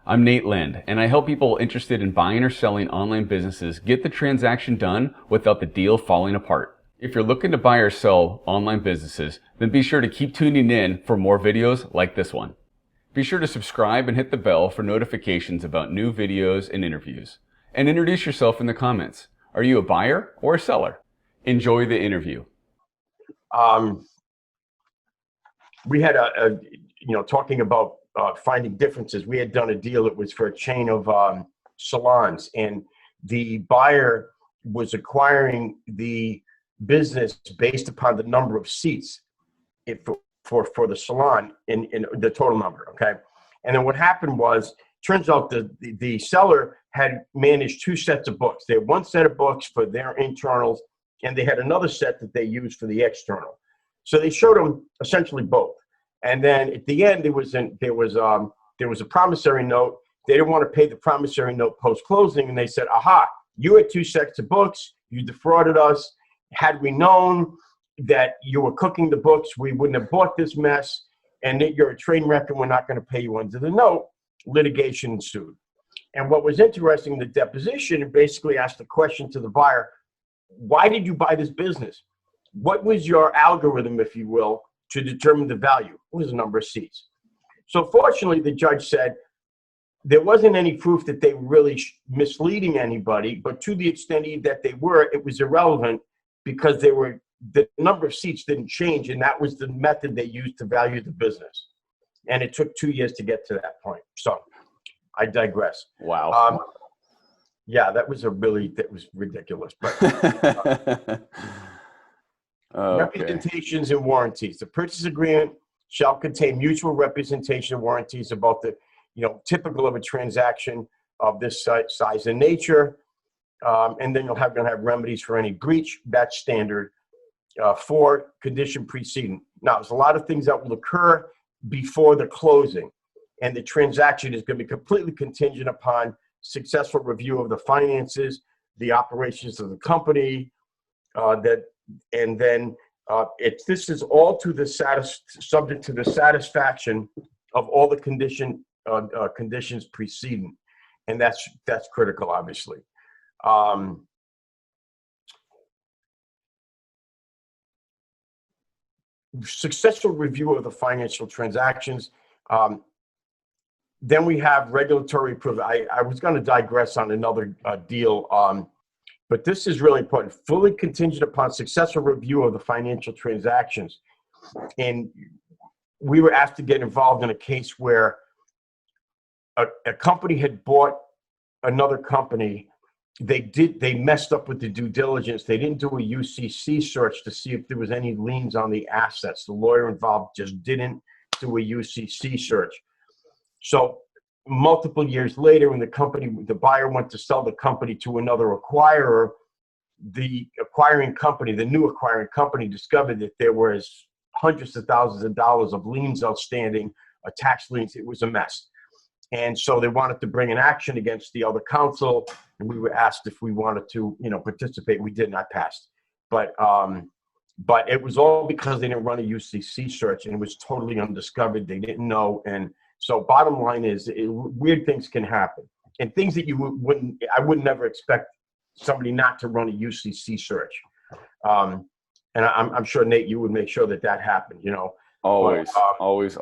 I'm Nate Lind, and I help people interested in buying or selling online businesses get the transaction done without the deal falling apart. If you're looking to buy or sell online businesses, then be sure to keep tuning in for more videos like this one. Be sure to subscribe and hit the bell for notifications about new videos and interviews. And introduce yourself in the comments. Are you a buyer or a seller? Enjoy the interview. We had talking about finding differences. We had done a deal that was for a chain of salons, and the buyer was acquiring the business based upon the number of seats for the salon in the total number. Okay. And then what happened was, turns out the seller had managed two sets of books. They had one set of books for their internals, and they had another set that they used for the external. So they showed them essentially both. And then at the end, there was a promissory note. They didn't want to pay the promissory note post-closing, and they said, aha, you had two sets of books. You defrauded us. Had we known that you were cooking the books, we wouldn't have bought this mess, and that you're a train wreck and we're not going to pay you under the note. Litigation ensued. And what was interesting in the deposition, it basically asked the question to the buyer, why did you buy this business? What was your algorithm, if you will, to determine the value? It was the number of seats. So fortunately, the judge said there wasn't any proof that they were really misleading anybody, but to the extent that they were, it was irrelevant because the number of seats didn't change, and that was the method they used to value the business. And it took 2 years to get to that point. So I digress. Wow. Yeah, that was ridiculous. But representations and warranties. The purchase agreement shall contain mutual representation and warranties about the, typical of a transaction of this size and nature. And then you're going to have remedies for any breach. That's standard. For condition preceding. Now, there's a lot of things that will occur before the closing, and the transaction is going to be completely contingent upon successful review of the finances, the operations of the company, this is all subject to the satisfaction of all the conditions preceding, and that's critical, obviously. Successful review of the financial transactions. Then we have regulatory approval. I was going to digress on another deal, but this is really important. Fully contingent upon successful review of the financial transactions. And we were asked to get involved in a case where a company had bought another company. They messed up with the due diligence. They didn't do a UCC search to see if there was any liens on the assets. The lawyer involved just didn't do a UCC search. So multiple years later, when the buyer went to sell the company to another acquirer, the new acquiring company discovered that there was hundreds of thousands of dollars of liens outstanding, tax liens. It was a mess. And so they wanted to bring an action against the other counsel, and we were asked if we wanted to, participate. We did not pass, but it was all because they didn't run a UCC search, and it was totally undiscovered. They didn't know, and so bottom line is, weird things can happen, and things that I would never expect somebody not to run a UCC search. And I'm sure, Nate, you would make sure that happened. Always.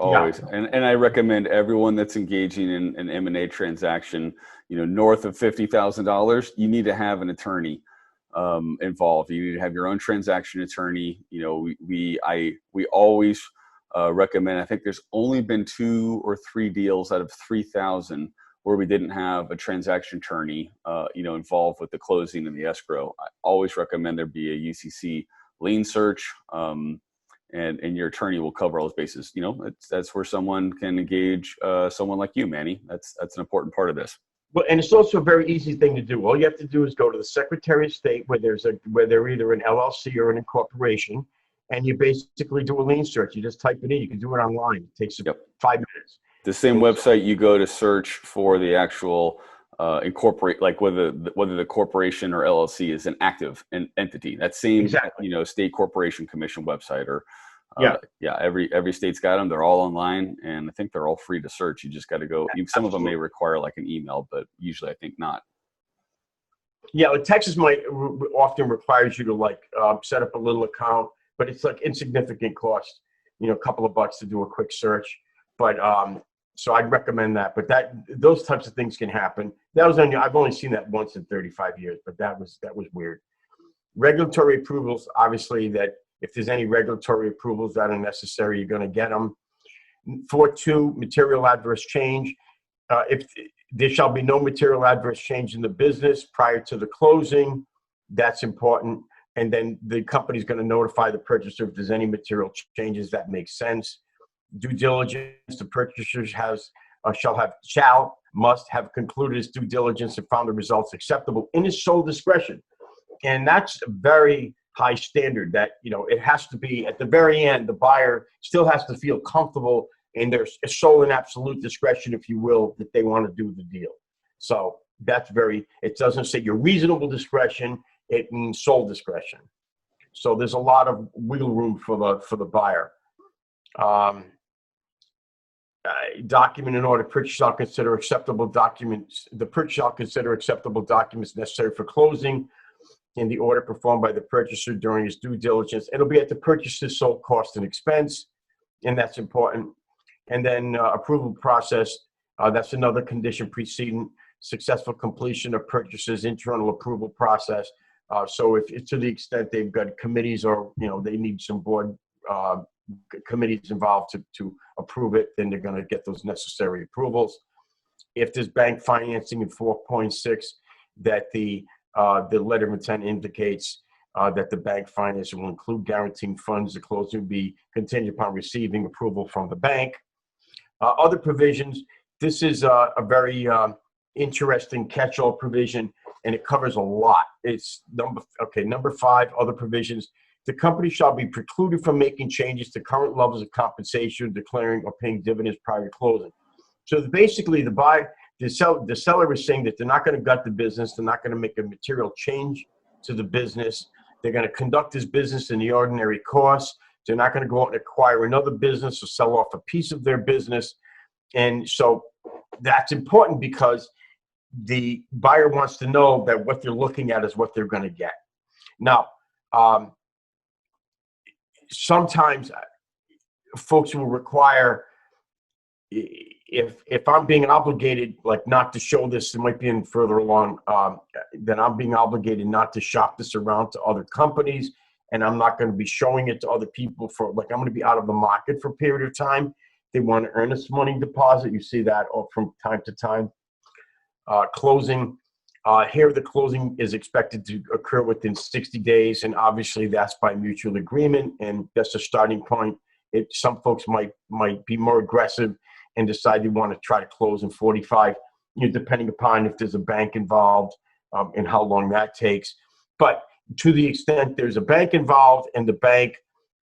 Yeah. And I recommend everyone that's engaging in an M&A transaction, north of $50,000, you need to have an attorney involved. You need to have your own transaction attorney. We always recommend, I think there's only been 2 or 3 deals out of 3,000 where we didn't have a transaction attorney, involved with the closing and the escrow. I always recommend there be a UCC lien search. And your attorney will cover all those bases. That's where someone can engage someone like you, Manny. That's an important part of this. Well, and it's also a very easy thing to do. All you have to do is go to the Secretary of State where they're either an LLC or an incorporation, and you basically do a lien search. You just type it in. You can do it online. It takes 5 minutes. The same website you go to search for the actual incorporate, like whether the corporation or LLC is an active entity. That same, exactly. State Corporation Commission website or Yeah. Yeah, every state's got them. They're all online, and I think they're all free to search. You just got to go. Some of them may require like an email, but usually I think not. Yeah, like Texas might often requires you to like set up a little account, but it's like insignificant cost, a couple of bucks to do a quick search. But so I'd recommend that. But those types of things can happen. I've only seen that once in 35 years, but that was weird. Regulatory approvals, obviously, that if there's any regulatory approvals that are necessary, you're going to get them. 4.2, material adverse change. If there shall be no material adverse change in the business prior to the closing, that's important. And then the company's going to notify the purchaser if there's any material changes. That makes sense. Due diligence, the purchaser must have concluded his due diligence and found the results acceptable in his sole discretion. And that's a very high standard that, it has to be at the very end, the buyer still has to feel comfortable in their sole and absolute discretion, if you will, that they want to do the deal. So that's it doesn't say your reasonable discretion, it means sole discretion. So there's a lot of wiggle room for the buyer. Document in order, purchase shall consider acceptable documents. The purchase shall consider acceptable documents necessary for closing in the order performed by the purchaser during his due diligence. It'll be at the purchaser's sole cost and expense, and that's important. And then approval process, that's another condition preceding successful completion of purchaser's internal approval process. So if to the extent they've got committees or, they need some board committees involved to approve it, then they're going to get those necessary approvals. If there's bank financing in 4.6, that the letter of intent indicates that the bank financing will include guaranteeing funds. The closing will be contingent upon receiving approval from the bank. Other provisions, this is a very interesting catch-all provision, and it covers a lot. It's number 5, other provisions. The company shall be precluded from making changes to current levels of compensation, declaring or paying dividends prior to closing. So basically, the seller is saying that they're not going to gut the business. They're not going to make a material change to the business. They're going to conduct this business in the ordinary course. They're not going to go out and acquire another business or sell off a piece of their business. And so that's important because the buyer wants to know that what they're looking at is what they're going to get. Now, sometimes folks will require, if I'm being obligated, like not to show this, it might be in further along, then I'm being obligated not to shop this around to other companies, and I'm not going to be showing it to other people I'm going to be out of the market for a period of time. They want to earn this money deposit. You see that from time to time. Closing. Here, the closing is expected to occur within 60 days, and obviously that's by mutual agreement, and that's a starting point. Some folks might be more aggressive and decide they want to try to close in 45, depending upon if there's a bank involved and how long that takes. But to the extent there's a bank involved and the bank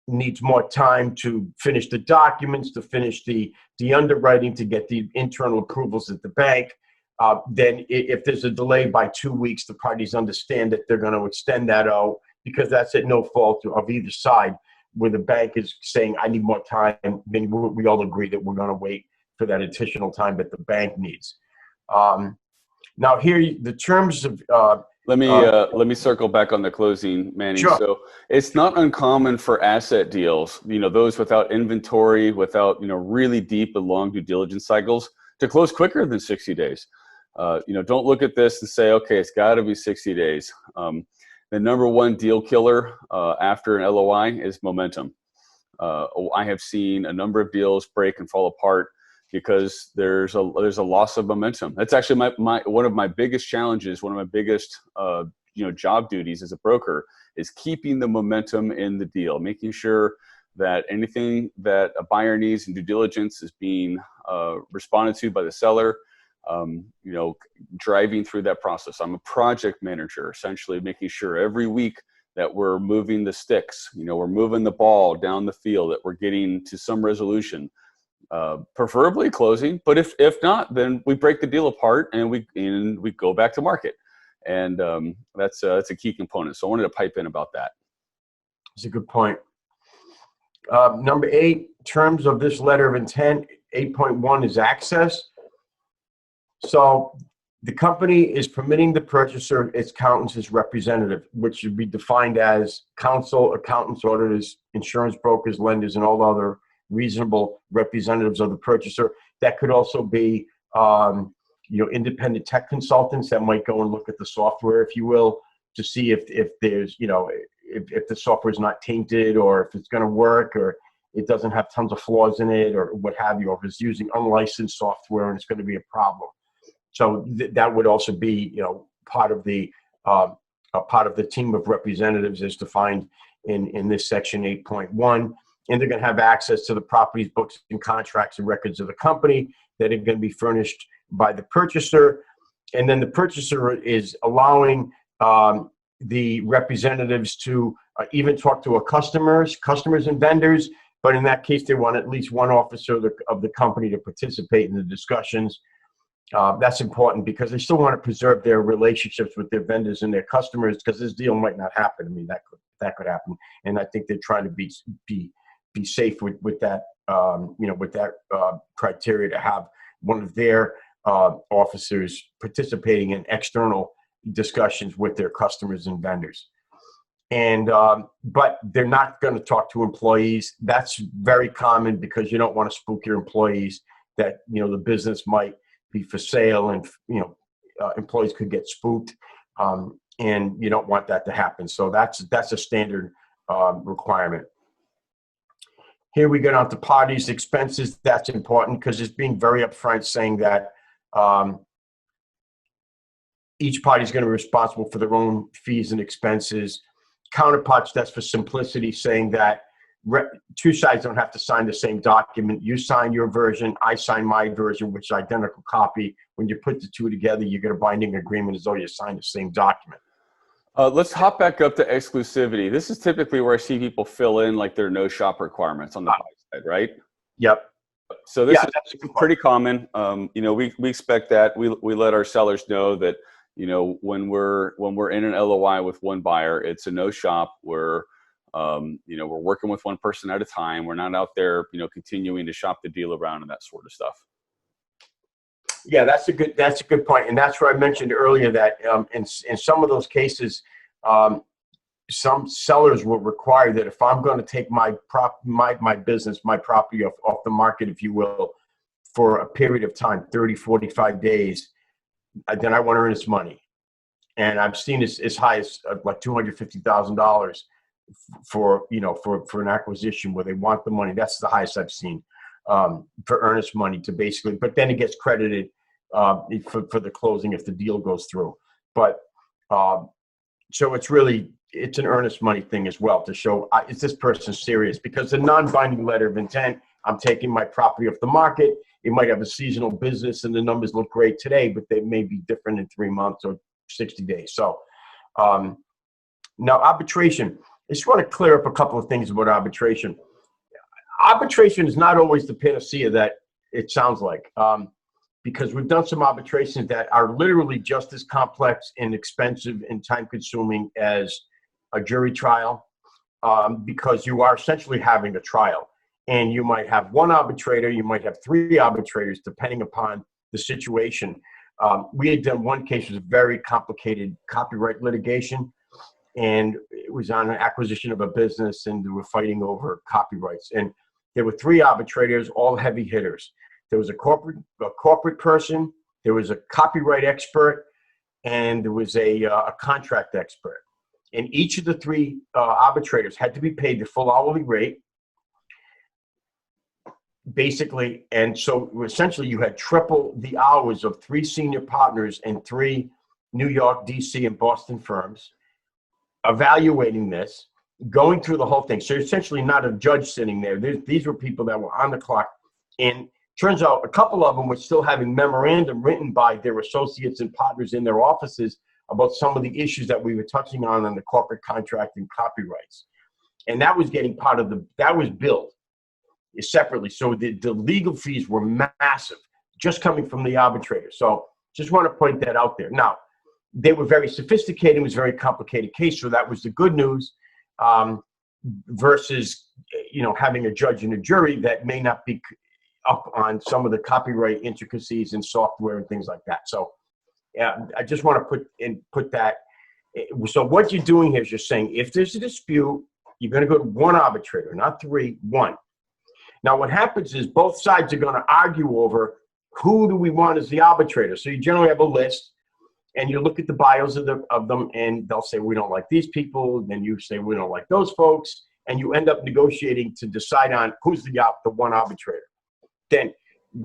needs more time to finish the documents, to finish the underwriting, to get the internal approvals at the bank, then if there's a delay by 2 weeks, the parties understand that they're going to extend that out, because that's at no fault of either side. Where the bank is saying, I need more time, then we all agree that we're going to wait for that additional time that the bank needs. Now here, the terms of... Let me circle back on the closing, Manny. Sure. So it's not uncommon for asset deals, those without inventory, without, really deep and long due diligence cycles, to close quicker than 60 days. Don't look at this and say, okay, it's got to be 60 days. The number one deal killer after an LOI is momentum. I have seen a number of deals break and fall apart because there's a loss of momentum. That's actually one of my biggest challenges. One of my biggest job duties as a broker is keeping the momentum in the deal, making sure that anything that a buyer needs in due diligence is being responded to by the seller. Driving through that process. I'm a project manager, essentially making sure every week that we're moving the sticks, we're moving the ball down the field, that we're getting to some resolution, preferably closing. But if not, then we break the deal apart and we go back to market. And that's a key component. So I wanted to pipe in about that. That's a good point. Number 8, terms of this letter of intent. 8.1 is access. So the company is permitting the purchaser its accountants as representative, which should be defined as counsel, accountants, auditors, insurance brokers, lenders, and all other reasonable representatives of the purchaser. That could also be, independent tech consultants that might go and look at the software, if you will, to see if there's, if the software is not tainted, or if it's going to work, or it doesn't have tons of flaws in it, or what have you, or if it's using unlicensed software and it's going to be a problem. So that would also be, part of the team of representatives as defined in this section 8.1. And they're going to have access to the properties, books, and contracts and records of the company that are going to be furnished by the purchaser. And then the purchaser is allowing the representatives to even talk to customers and vendors. But in that case, they want at least one officer of the company to participate in the discussions. That's important because they still want to preserve their relationships with their vendors and their customers, because this deal might not happen. I mean, that could happen, and I think they're trying to be safe with that, with that criteria, to have one of their officers participating in external discussions with their customers and vendors. And but they're not going to talk to employees. That's very common because you don't want to spook your employees that the business might be for sale, and employees could get spooked, and you don't want that to happen. So that's a standard requirement. Here we get on to parties' expenses. That's important because it's being very upfront, saying that each party is going to be responsible for their own fees and expenses. Counterparts, that's for simplicity, saying that two sides don't have to sign the same document. You sign your version, I sign my version, which is identical copy. When you put the two together, you get a binding agreement as though you signed the same document. Let's hop back up to exclusivity. This is typically where I see people fill in like their no shop requirements on the buy side, right? Yep. So this is pretty common. We expect that. We let our sellers know that when we're in an LOI with one buyer, it's a no shop. We're working with one person at a time. We're not out there, continuing to shop the deal around and that sort of stuff. Yeah, that's a good point. And that's where I mentioned earlier that in some of those cases, some sellers will require that if I'm going to take my business, my property off the market, if you will, for a period of time, 30, 45 days, then I want to earn this money. And I've seen as high as like $250,000 for an acquisition where they want the money. That's the highest I've seen for earnest money to basically, but then it gets credited for the closing if the deal goes through. But so it's an earnest money thing as well to show is this person serious, because the non-binding letter of intent, I'm taking my property off the market. It might have a seasonal business and the numbers look great today, but they may be different in 3 months or 60 days. So now arbitration. I just want to clear up a couple of things about arbitration. Arbitration is not always the panacea that it sounds like, because we've done some arbitrations that are literally just as complex and expensive and time-consuming as a jury trial, because you are essentially having a trial. And you might have one arbitrator, you might have 3 arbitrators, depending upon the situation. We had done one case, was very complicated copyright litigation, and it was on an acquisition of a business, and they were fighting over copyrights. And there were 3 arbitrators, all heavy hitters. There was a corporate person, there was a copyright expert, and there was a contract expert. And each of the 3 arbitrators had to be paid the full hourly rate, basically. And so essentially you had triple the hours of 3 senior partners and 3 New York, DC, and Boston firms evaluating this, going through the whole thing. So essentially not a judge sitting there. These were people that were on the clock. And turns out a couple of them were still having memorandum written by their associates and partners in their offices about some of the issues that we were touching on the corporate contract and copyrights. And that was getting that was billed separately. So the legal fees were massive, just coming from the arbitrator. So just want to point that out there. Now, they were very sophisticated. It was a very complicated case. So that was the good news. versus, having a judge and a jury that may not be up on some of the copyright intricacies in software and things like that. So yeah, I just want to put that. So what you're doing here is you're saying, if there's a dispute, you're going to go to one arbitrator, not three, one. Now what happens is both sides are going to argue over who do we want as the arbitrator. So you generally have a list, and you look at the bios of them, and they'll say, we don't like these people. Then you say, we don't like those folks. And you end up negotiating to decide on who's the one arbitrator.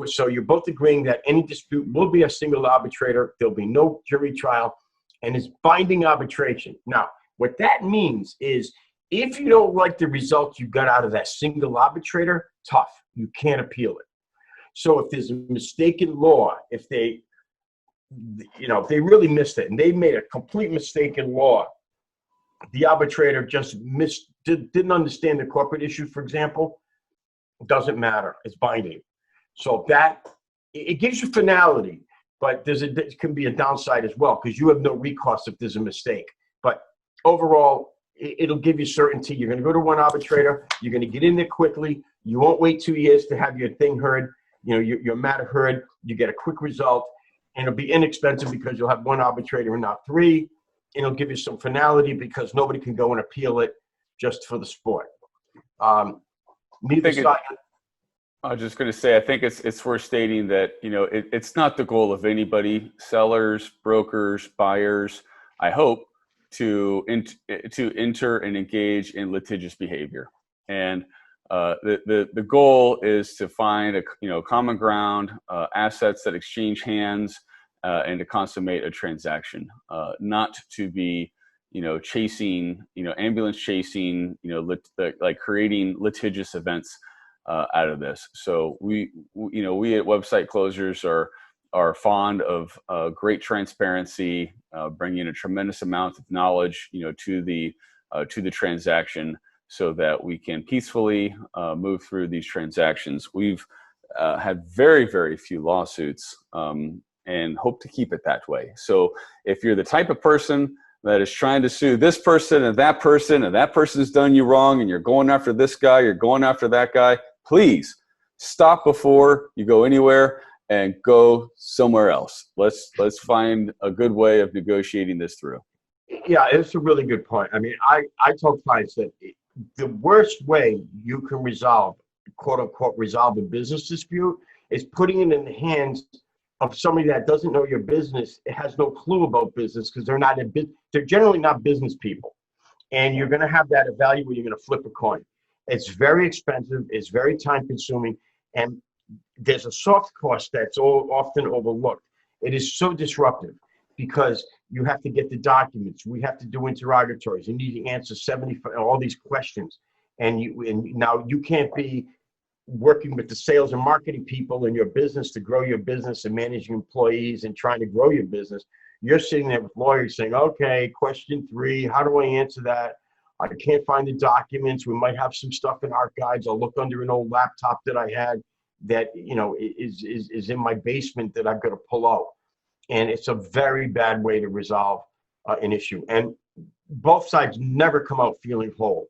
So you're both agreeing that any dispute will be a single arbitrator. There'll be no jury trial, and it's binding arbitration. Now, what that means is if you don't like the results you got out of that single arbitrator, tough. You can't appeal it. So if there's a mistake in law, if they really missed it and they made a complete mistake in law, the arbitrator just didn't understand the corporate issue, for example, doesn't matter. It's binding. So it gives you finality, but it can be a downside as well, because you have no recourse if there's a mistake. But overall, it'll give you certainty. You're going to go to one arbitrator. You're going to get in there quickly. You won't wait 2 years to have your thing heard. Your matter heard. You get a quick result, and it'll be inexpensive because you'll have one arbitrator and not three. And it'll give you some finality because nobody can go and appeal it just for the sport. Neither side. I was just going to say, I think it's worth stating that, it's not the goal of anybody, sellers, brokers, buyers, I hope, to enter and engage in litigious behavior. And the goal is to find a common ground, assets that exchange hands, and to consummate a transaction, not to be chasing, ambulance chasing, like creating litigious events out of this. So we at Website Closers are fond of great transparency, bringing a tremendous amount of knowledge, to the transaction, so that we can peacefully move through these transactions. We've had very, very few lawsuits, and hope to keep it that way. So if you're the type of person that is trying to sue this person, and that person's done you wrong, and you're going after this guy, you're going after that guy, please stop before you go anywhere and go somewhere else. Let's find a good way of negotiating this through. Yeah, it's a really good point. I mean, I told clients that the worst way you can quote unquote, resolve a business dispute is putting it in the hands of somebody that doesn't know your business, has no clue about business, because they're generally not business people. And you're going to have that evaluate, you're going to flip a coin. It's very expensive, it's very time consuming, and there's a soft cost that's often overlooked. It is so disruptive because you have to get the documents, we have to do interrogatories, you need to answer all these questions, and now you can't be working with the sales and marketing people in your business to grow your business and managing employees and trying to grow your business. You're sitting there with lawyers saying, okay, question 3, how do I answer that? I can't find the documents. We might have some stuff in archives. I'll look under an old laptop that I had that is in my basement that I've got to pull out. And it's a very bad way to resolve an issue. And both sides never come out feeling whole,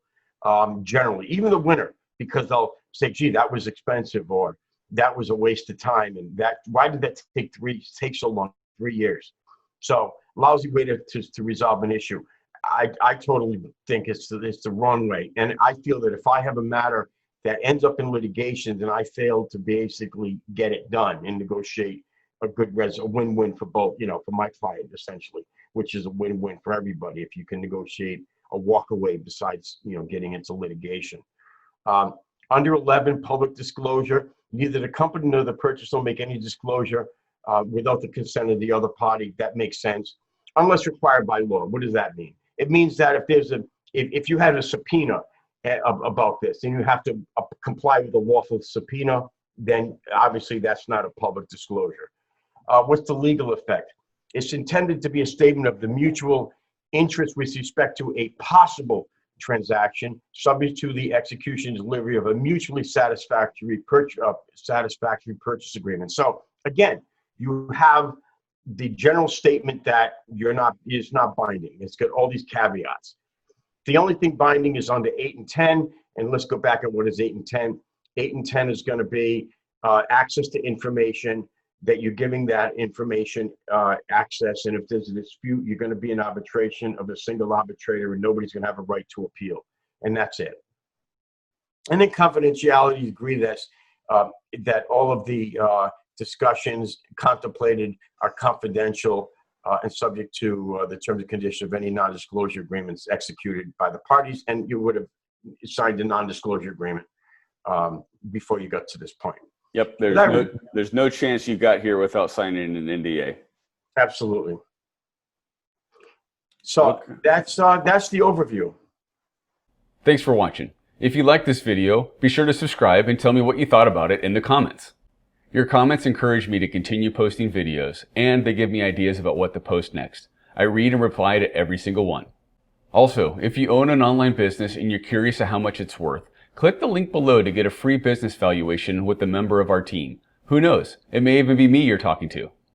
generally, even the winner, because they'll say, gee, that was expensive, or that was a waste of time. And why did that take so long? 3 years. So lousy way to resolve an issue. I totally think it's the wrong way. And I feel that if I have a matter that ends up in litigation, then I fail to basically get it done and negotiate a win-win for both, for my client essentially, which is a win-win for everybody if you can negotiate a walk away besides, getting into litigation. Under 11, public disclosure. Neither the company nor the purchaser will make any disclosure without the consent of the other party. That makes sense, unless required by law. What does that mean? It means that if you had a subpoena about this and you have to comply with a lawful subpoena, then obviously that's not a public disclosure. What's the legal effect? It's intended to be a statement of the mutual interest with respect to a possible transaction, subject to the execution and delivery of a mutually satisfactory purchase agreement. So again, you have the general statement that is not binding. It's got all these caveats. The only thing binding is under 8 and 10. And let's go back at what is 8 and 10. 8 and 10 is going to be access to information, that you're giving that information access. And if there's a dispute, you're going to be in arbitration of a single arbitrator, and nobody's going to have a right to appeal. And that's it. And then confidentiality, you agree that all of the discussions contemplated are confidential and subject to the terms and conditions of any non-disclosure agreements executed by the parties. And you would have signed a non-disclosure agreement before you got to this point. Yep, there's no chance you got here without signing an NDA. Absolutely. So that's the overview. Thanks for watching. If you liked this video, be sure to subscribe and tell me what you thought about it in the comments. Your comments encourage me to continue posting videos, and they give me ideas about what to post next. I read and reply to every single one. Also, if you own an online business and you're curious of how much it's worth, click the link below to get a free business valuation with a member of our team. Who knows? It may even be me you're talking to.